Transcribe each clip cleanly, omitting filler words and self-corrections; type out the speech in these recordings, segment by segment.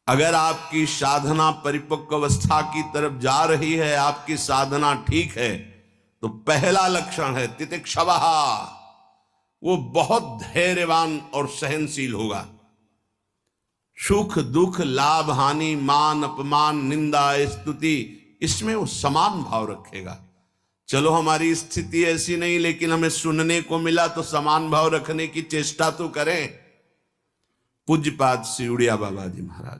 अगर आपकी साधना परिपक्व अवस्था की तरफ जा रही है, आपकी साधना ठीक है, तो पहला लक्षण है तितिक्षवः, वो बहुत धैर्यवान और सहनशील होगा। सुख दुख लाभ हानि मान अपमान निंदा स्तुति, इसमें वो समान भाव रखेगा। चलो हमारी स्थिति ऐसी नहीं, लेकिन हमें सुनने को मिला तो समान भाव रखने की चेष्टा तो करें। पूज्यपाद श्री उड़िया बाबा जी महाराज,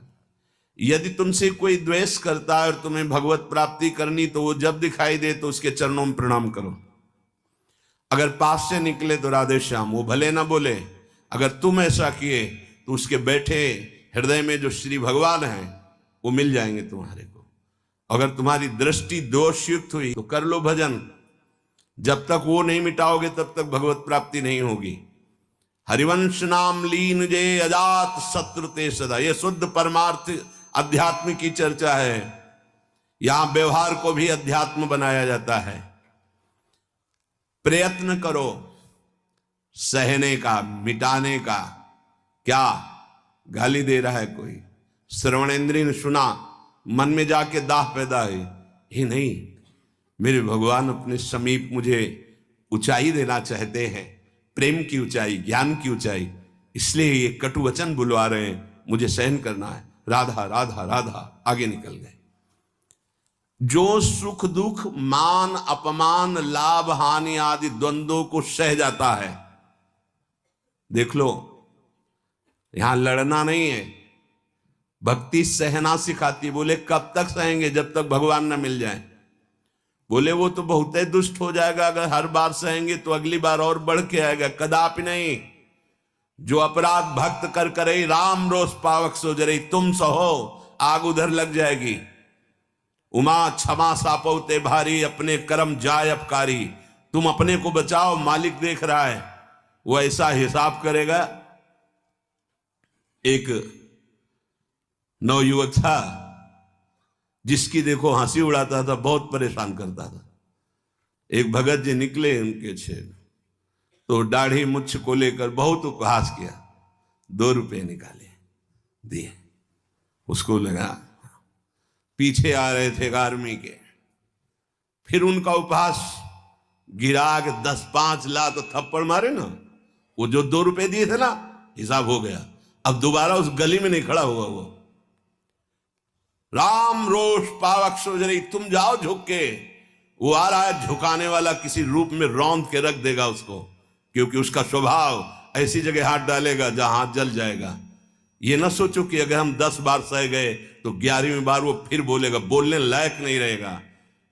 यदि तुमसे कोई द्वेष करता है और तुम्हें भगवत प्राप्ति करनी, तो वो जब दिखाई दे तो उसके चरणों में प्रणाम करो। अगर पास से निकले तो राधे श्याम, वो भले ना बोले, अगर तुम ऐसा किए तो उसके बैठे हृदय में जो श्री भगवान हैं वो मिल जाएंगे तुम्हारे को। अगर तुम्हारी दृष्टि दोषयुक्त हुई तो कर लो भजन, जब तक वो नहीं मिटाओगे तब तक भगवत प्राप्ति नहीं होगी। हरिवंश नाम लीन जे अजात शत्रुते सदा, यह शुद्ध परमार्थ अध्यात्म की चर्चा है। यहां व्यवहार को भी अध्यात्म बनाया जाता है। प्रयत्न करो सहने का, मिटाने का। क्या गाली दे रहा है कोई, श्रवणेंद्रिय ने सुना, मन में जाके दाह पैदा हुई, ही नहीं, मेरे भगवान अपने समीप मुझे ऊंचाई देना चाहते हैं, प्रेम की ऊंचाई, ज्ञान की ऊंचाई, इसलिए ये कटु वचन बुलवा रहे हैं, मुझे सहन करना है। राधा राधा राधा, आगे निकल गए। जो सुख दुख मान अपमान लाभ हानि आदि द्वंद्वों को सह जाता है, देख लो, यहां लड़ना नहीं है, भक्ति सहना सिखाती। बोले कब तक सहेंगे, जब तक भगवान न मिल जाए। बोले वो तो बहुत ही दुष्ट हो जाएगा, अगर हर बार सहेंगे तो अगली बार और बढ़ के आएगा। कदापि नहीं। जो अपराध भक्त कर करे राम रोष पावक सो जरे, तुम सहो आग उधर लग जाएगी। उमा क्षमा सापौते भारी, अपने कर्म जाय अपकारी। तुम अपने को बचाओ, मालिक देख रहा है, वो ऐसा हिसाब करेगा। एक नवयुवक था जिसकी देखो हंसी उड़ाता था, बहुत परेशान करता था। एक भगत जी निकले उनके छेद, तो दाढ़ी मुछ को लेकर बहुत उपहास किया। 2 रुपये निकाले, दिए। उसको लगा पीछे आ रहे थे आर्मी के, फिर उनका उपहास गिरा के 10-5 ला तो थप्पड़ मारे ना। वो जो 2 रुपये दिए थे ना, हिसाब हो गया। अब दोबारा उस गली में नहीं खड़ा हुआ वो। राम रोष पावक सोजरी, तुम जाओ झुक के। वो आ रहा है झुकाने वाला, किसी रूप में रौंद के रख देगा उसको, क्योंकि उसका स्वभाव ऐसी जगह हाथ डालेगा जहां हाथ जल जाएगा। ये ना सोचो कि अगर हम 10 बार सह गए तो 11वीं बार वो फिर बोलेगा, बोलने लायक नहीं रहेगा।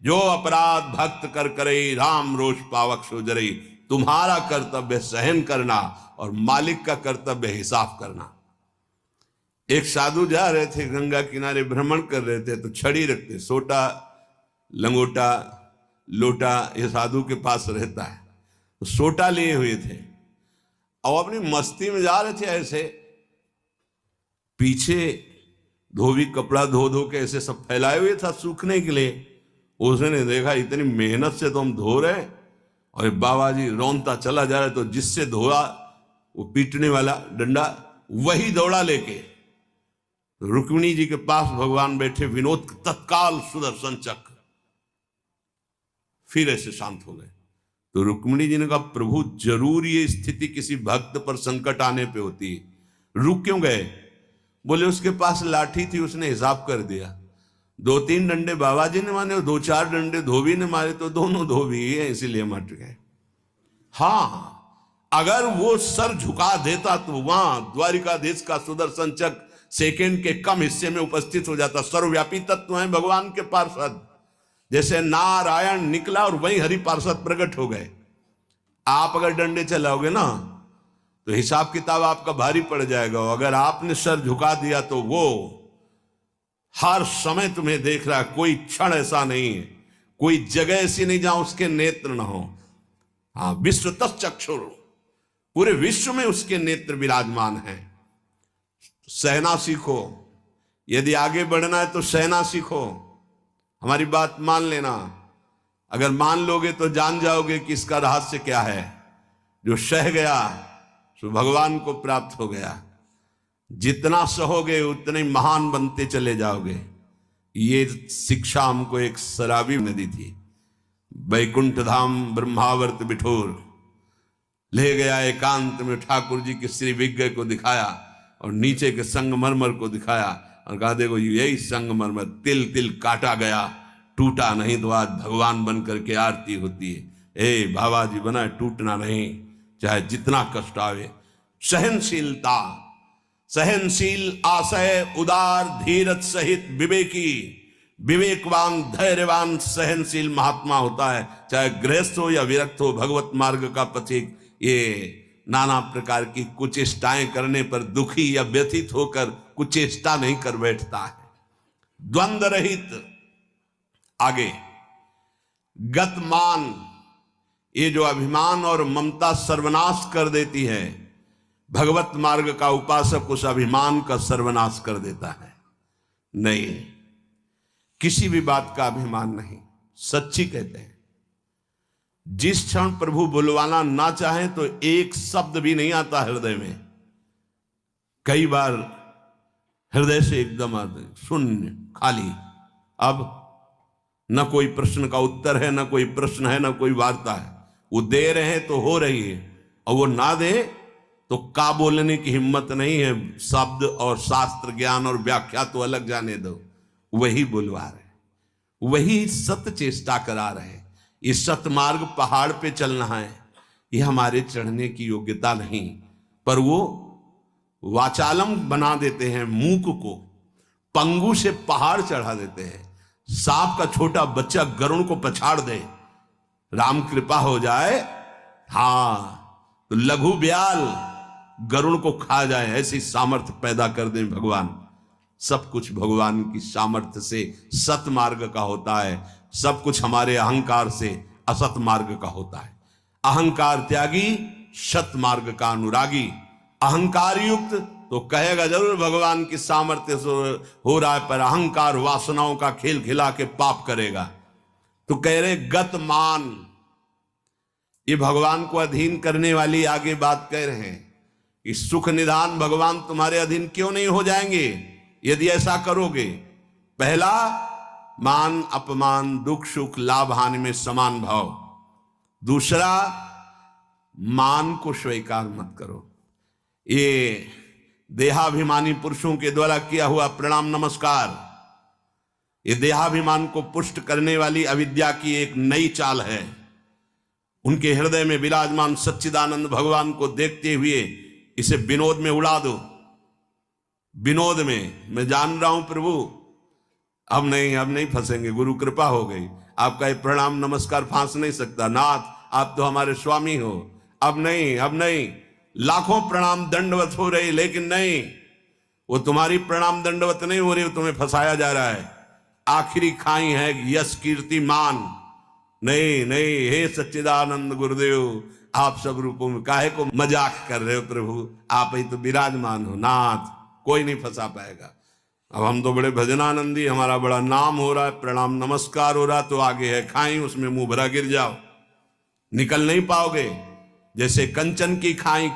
जो अपराध भक्त कर करे राम रोष पावक सोजरी, तुम्हारा कर्तव्य सहन करना और मालिक का कर्तव्य हिसाब करना। एक साधु जा रहे थे, गंगा किनारे भ्रमण कर रहे थे, तो छड़ी रखते, सोटा लंगोटा लोटा ये साधु के पास रहता है, तो सोटा लिए हुए थे और अपनी मस्ती में जा रहे थे। ऐसे पीछे धोबी कपड़ा धो धो के ऐसे सब फैलाए हुए था सूखने के लिए। उसने देखा इतनी मेहनत से तो हम धो रहे, और बाबा जी रौंदता चला जा रहा है, तो जिससे धोआ वो पीटने वाला डंडा वही दौड़ा लेके रुक्मिणी जी के पास भगवान बैठे, विनोद तत्काल सुदर्शन चक्र, फिर ऐसे शांत हो गए। तो रुक्मिणी जी ने कहा, प्रभु जरूर ये स्थिति किसी भक्त पर संकट आने पे होती है, रुक क्यों गए? बोले उसके पास लाठी थी, उसने हिसाब कर दिया। 2-3 डंडे बाबा जी ने मारे, 2-4 डंडे धोबी ने मारे, तो दोनों धोबी ही है, इसीलिए मट गए। हाँ, अगर वो सर झुका देता तो वहां द्वारिकाधीश का सुदर्शन चक्र सेकंड के कम हिस्से में उपस्थित हो जाता। सर्वव्यापी तत्व है भगवान के पार्षद, जैसे नारायण निकला और वहीं हरि पार्षद प्रकट हो गए। आप अगर डंडे चलाओगे ना तो हिसाब किताब आपका भारी पड़ जाएगा। अगर आपने सर झुका दिया तो वो हर समय तुम्हें देख रहा है, कोई क्षण ऐसा नहीं है, कोई जगह ऐसी नहीं जहां उसके नेत्र ना हो। हाँ, विश्व तच्चक्षुर, पूरे विश्व में उसके नेत्र विराजमान हैं। सहना सीखो, यदि आगे बढ़ना है तो सहना सीखो। हमारी बात मान लेना, अगर मान लोगे तो जान जाओगे कि इसका रहस्य क्या है। जो सह गया सो भगवान को प्राप्त हो गया। जितना सहोगे उतने महान बनते चले जाओगे। ये शिक्षा हमको एक शराबी ने दी थी। बैकुंठ धाम ब्रह्मावर्त बिठोर ले गया, एकांत में ठाकुर जी के श्री विग्रह को दिखाया और नीचे के संगमरमर को दिखाया और कहा देखो यही संगमरमर तिल तिल काटा गया, टूटा नहीं तो आज भगवान बन करके आरती होती है। ए बाबा जी बना टूटना नहीं, चाहे जितना कष्ट आवे। सहनशीलता, सहनशील, आशय, उदार, धीरज सहित विवेकी, विवेकवान, धैर्यवान, सहनशील महात्मा होता है, चाहे गृहस्थ हो या विरक्त हो, भगवत मार्ग का पथिक। ये नाना प्रकार की कुचेष्टाएं करने पर दुखी या व्यथित होकर कुचेष्टा नहीं कर बैठता है। द्वंद्व रहित। आगे गतमान, ये जो अभिमान और ममता सर्वनाश कर देती है, भगवत मार्ग का उपासक उस अभिमान का सर्वनाश कर देता है। नहीं, किसी भी बात का अभिमान नहीं। सच्ची कहते हैं, जिस क्षण प्रभु बुलवाना ना चाहे तो एक शब्द भी नहीं आता हृदय में। कई बार हृदय से एकदम आते शून्य, खाली। अब न कोई प्रश्न का उत्तर है, न कोई प्रश्न है, न कोई वार्ता है। वो दे रहे हैं तो हो रही है, और वो ना दे तो का बोलने की हिम्मत नहीं है। शब्द और शास्त्र ज्ञान और व्याख्या तो अलग जाने दो, वही बुलवा रहे, वही सत्य चेष्टा करा रहे। ये सतमार्ग पहाड़ पे चलना है, ये हमारे चढ़ने की योग्यता नहीं, पर वो वाचालम बना देते हैं। मूक को पंगु से पहाड़ चढ़ा देते हैं। सांप का छोटा बच्चा गरुड़ को पछाड़ दे, राम कृपा हो जाए, हाँ तो लघु ब्याल गरुड़ को खा जाए, ऐसी सामर्थ्य पैदा कर दे भगवान। सब कुछ भगवान की सामर्थ्य से सत मार्ग का होता है, सब कुछ हमारे अहंकार से असत मार्ग का होता है। अहंकार त्यागी, सत मार्ग का अनुरागी। अहंकार युक्त तो कहेगा जरूर भगवान की सामर्थ्य से हो रहा है, पर अहंकार वासनाओं का खेल खिला के पाप करेगा। तो कह रहे गतमान, ये भगवान को अधीन करने वाली आगे बात कह रहे हैं। इस सुख निधान भगवान तुम्हारे अधीन क्यों नहीं हो जाएंगे यदि ऐसा करोगे? पहला, मान अपमान, दुख सुख, लाभ हानि में समान भाव। दूसरा, मान को स्वीकार मत करो। ये देहाभिमानी पुरुषों के द्वारा किया हुआ प्रणाम नमस्कार, ये देहाभिमान को पुष्ट करने वाली अविद्या की एक नई चाल है। उनके हृदय में विराजमान सच्चिदानंद भगवान को देखते हुए इसे विनोद में उड़ा दो। विनोद में, मैं जान रहा हूं प्रभु अब नहीं फंसेंगे, गुरु कृपा हो गई, आपका ये प्रणाम नमस्कार फांस नहीं सकता, नाथ आप तो हमारे स्वामी हो, अब नहीं। लाखों प्रणाम दंडवत हो रही, लेकिन नहीं, वो तुम्हारी प्रणाम दंडवत नहीं हो रही, तुम्हें फंसाया जा रहा है। आखिरी खाई है यश कीर्ति मान। नहीं, हे सच्चिदानंद गुरुदेव, आप सब रूपों में काहे को मजाक कर रहे हो प्रभु, आप ही तो विराजमान हो नाथ, कोई नहीं फंसा पाएगा। अब हम तो बड़े भजनानंदी, हमारा बड़ा नाम हो रहा है, प्रणाम नमस्कार हो रहा, तो आगे है खाई, उसमें मुंह भरा गिर जाओ, निकल नहीं पाओगे। जैसे कंचन की खाई,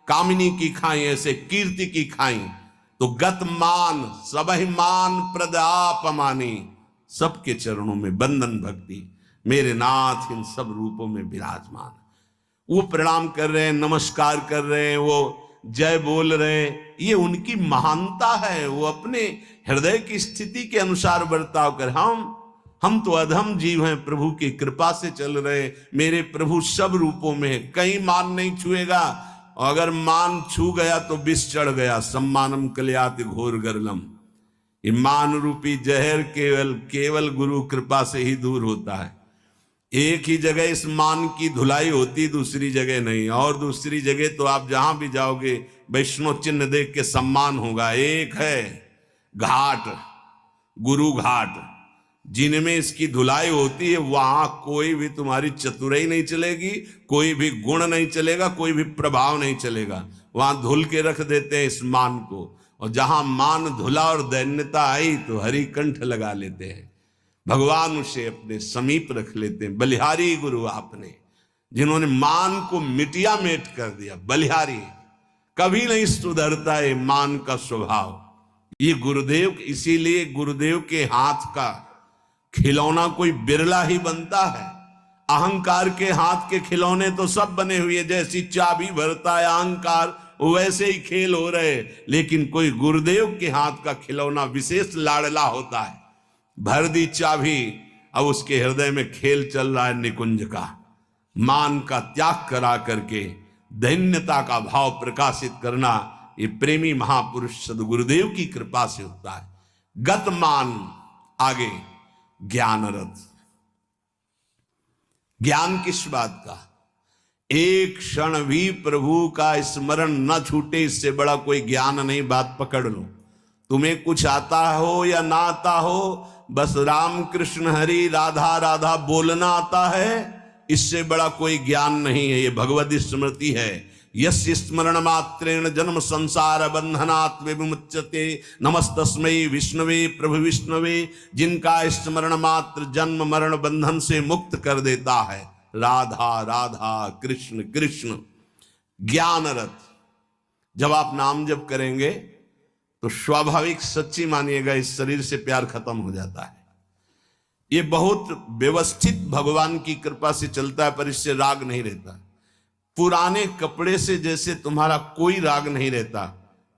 कामिनी की खाई, ऐसे कीर्ति की खाई। तो गत मान, सबहि मान प्रद आपमानी, सबके चरणों में बंधन भक्ति, मेरे नाथ इन सब रूपों में विराजमान। वो प्रणाम कर रहे हैं, नमस्कार कर रहे हैं, वो जय बोल रहे हैं, ये उनकी महानता है। वो अपने हृदय की स्थिति के अनुसार बर्ताव कर, हम तो अधम जीव हैं, प्रभु की कृपा से चल रहे। मेरे प्रभु सब रूपों में है, कहीं मान नहीं छुएगा, और अगर मान छू गया तो विष चढ़ गया। सम्मानम कल्याति घोर गरलम, ये मान रूपी जहर केवल गुरु कृपा से ही दूर होता है। एक ही जगह इस मान की धुलाई होती, दूसरी जगह नहीं, और दूसरी जगह तो आप जहां भी जाओगे वैष्णव चिन्ह देख के सम्मान होगा। एक है घाट, गुरु घाट, जिनमें इसकी धुलाई होती है, वहां कोई भी तुम्हारी चतुराई नहीं चलेगी, कोई भी गुण नहीं चलेगा, कोई भी प्रभाव नहीं चलेगा। वहां धुल के रख देते हैं इस मान को, और जहां मान धुला और दैन्यता आई तो हरि कंठ लगा लेते हैं, भगवान उसे अपने समीप रख लेते हैं। बलिहारी गुरु आपने, जिन्होंने मान को मिटिया मेट कर दिया, बलिहारी कभी नहीं सुधरता है मान का स्वभाव। ये गुरुदेव, इसीलिए गुरुदेव के हाथ का खिलौना कोई बिरला ही बनता है। अहंकार के हाथ के खिलौने तो सब बने हुए, जैसी चाबी भरता है अहंकार वैसे ही खेल हो रहे, लेकिन कोई गुरुदेव के हाथ का खिलौना विशेष लाडला होता है। भर दी चाबी, अब उसके हृदय में खेल चल रहा है निकुंज का। मान का त्याग करा करके दैन्यता का भाव प्रकाशित करना, ये प्रेमी महापुरुष सदगुरुदेव की कृपा से होता है। गत मान, आगे ज्ञान रथ। ज्ञान किस बात का? एक क्षण भी प्रभु का स्मरण न छूटे, इससे बड़ा कोई ज्ञान नहीं। बात पकड़ लो। तुम्हें कुछ आता हो या ना आता हो, बस राम कृष्ण हरि राधा राधा बोलना आता है, इससे बड़ा कोई ज्ञान नहीं है। ये भगवत स्मृति है। यस्य स्मरण मात्रेण जन्म संसार बंधनात् विमुच्यते नमस्तस्मै विष्णवे प्रभु विष्णवे। जिनका स्मरण मात्र जन्म मरण बंधन से मुक्त कर देता है, राधा राधा कृष्ण कृष्ण। ज्ञान रथ। जब आप नाम जप करेंगे तो स्वाभाविक, सच्ची मानिएगा, इस शरीर से प्यार खत्म हो जाता है। ये बहुत व्यवस्थित भगवान की कृपा से चलता है, पर इससे राग नहीं रहता। पुराने कपड़े से जैसे तुम्हारा कोई राग नहीं रहता,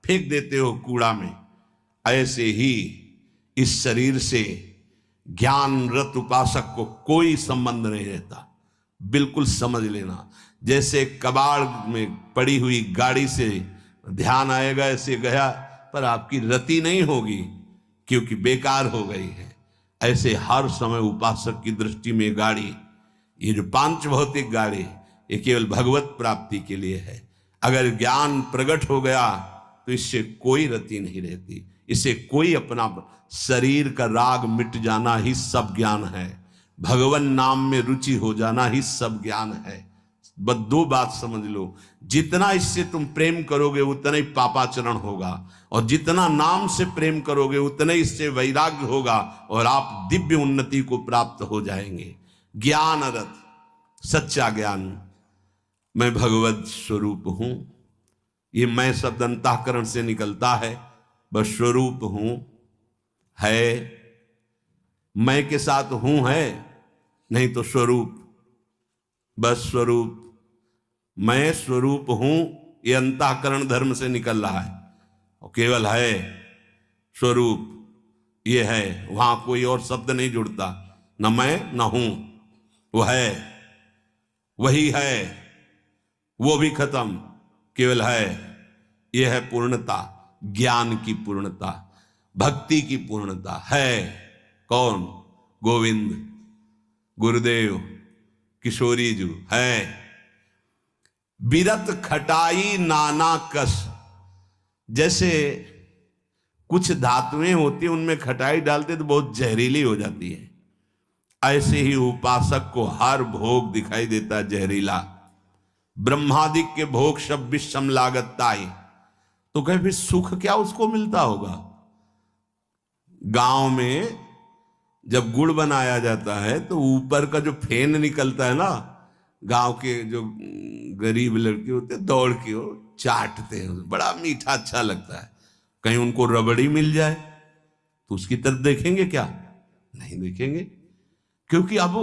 फेंक देते हो कूड़ा में, ऐसे ही इस शरीर से ज्ञान रत उपासक को कोई संबंध नहीं रहता। बिल्कुल समझ लेना। जैसे कबाड़ में पड़ी हुई गाड़ी से ध्यान आएगा, ऐसे गया पर आपकी रति नहीं होगी क्योंकि बेकार हो गई है। ऐसे हर समय उपासक की दृष्टि में गाड़ी, ये जो पांच भौतिक गाड़ी, ये केवल भगवत प्राप्ति के लिए है। अगर ज्ञान प्रकट हो गया तो इससे कोई रति नहीं रहती, इससे कोई अपना शरीर का राग मिट जाना ही सब ज्ञान है। भगवान नाम में रुचि हो जाना ही सब ज्ञान है। बस दो बात समझ लो, जितना इससे तुम प्रेम करोगे उतना ही पापाचरण होगा, और जितना नाम से प्रेम करोगे उतना ही इससे वैराग्य होगा, और आप दिव्य उन्नति को प्राप्त हो जाएंगे। ज्ञान रथ, सच्चा ज्ञान। मैं भगवत स्वरूप हूं, ये मैं शब्द अंतःकरण से निकलता है। बस स्वरूप हूं है, मैं के साथ हूं है, नहीं तो स्वरूप। बस स्वरूप, मैं स्वरूप हूं, ये अंतःकरण धर्म से निकल रहा है, और केवल है स्वरूप, ये है। वहां कोई और शब्द नहीं जुड़ता, न मैं न हूं, वो है, वही है, वो भी खत्म, केवल है। यह है पूर्णता, ज्ञान की पूर्णता, भक्ति की पूर्णता है। कौन? गोविंद, गुरुदेव, किशोरी जी है। बिरत खटाई नाना कस। जैसे कुछ धातुएं होती हैं, उनमें खटाई डालते तो बहुत जहरीली हो जाती है, ऐसे ही उपासक को हर भोग दिखाई देता है जहरीला। ब्रह्मादिक के भोग सब विषम लागताई। तो कहे फिर सुख क्या उसको मिलता होगा? गांव में जब गुड़ बनाया जाता है तो ऊपर का जो फेन निकलता है ना, गांव के जो गरीब लड़के होते हैं दौड़ के वो चाटते हैं, बड़ा मीठा अच्छा लगता है। कहीं उनको रबड़ी मिल जाए तो उसकी तरफ देखेंगे क्या? नहीं देखेंगे, क्योंकि अब